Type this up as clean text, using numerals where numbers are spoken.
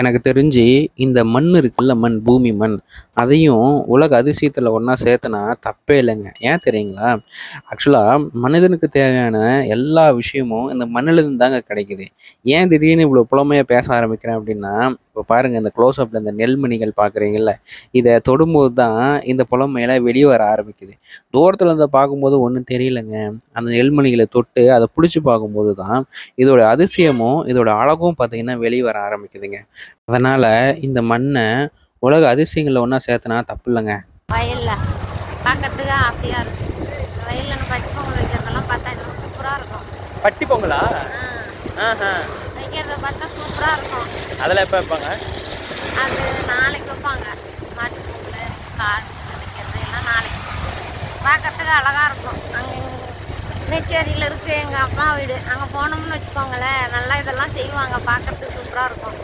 எனக்கு தெரிஞ்சு இந்த மண் இருக்குல்ல மண், பூமி மண். அதையும் உலக அதிசயத்துல ஒண்ணா சேர்த்தனா தப்பே இல்லைங்க. ஏன் தெரியுங்களா? ஆக்சுவலா மனிதனுக்கு தேவையான எல்லா விஷயமும் இந்த மண்ணிலிருந்து தாங்க கிடைக்குது. ஏன் திடீர்னு இவ்வளோ புலமையா பேச ஆரம்பிக்கிறேன் அப்படின்னா, இப்போ பாருங்க இந்த க்ளோஸ் அப்ல இந்த நெல்மணிகள் பார்க்குறீங்கல்ல, இத தொடும்போது தான் இந்த புலமையெல்லாம் வெளிய வர ஆரம்பிக்குது. தூரத்துல இருந்து பார்க்கும்போது ஒண்ணும் தெரியலங்க. அந்த நெல்மணிகள தொட்டு அத புடிச்சு பார்க்கும்போது தான் இதோட அதிசயமும், இதோட அழகும் பார்த்தீங்கன்னா வெளிய வர ஆரம்பிக்குதுங்க. அதனால இந்த மண்ண உலக அதிசயங்கள்ல ஒண்ணா சேர்த்தனா தப்பில்லங்க. வயல்ல பார்க்கறதுக்கு ஆசையா இருக்கு. வயல்ல நம்ம பட்டி பொங்கல் வைக்கிறதெல்லாம் பார்த்தா இன்னும் சூப்பரா இருக்கும். பட்டி பொங்கலா? ஆ, ஆஹா. வைக்கிறத பார்த்தா சூப்பரா இருக்கும். அதெல்லாம் எப்ப வைப்பாங்க? அது நாளைக்கு வைப்பாங்க. மாட்டு பொங்கல், காடு வைக்கிறது எல்லாம் நாளைக்கு. பார்க்கறதுக்கு அழகா இருக்கும். அங்கே மேச்சேரியில் இருக்கு எங்கள் அப்பா வீடு. அங்கே போனோம்னு வச்சுக்கோங்களேன், நல்லா இதெல்லாம் செய்வாங்க. பார்க்கறதுக்கு சூப்பராக இருக்கும்.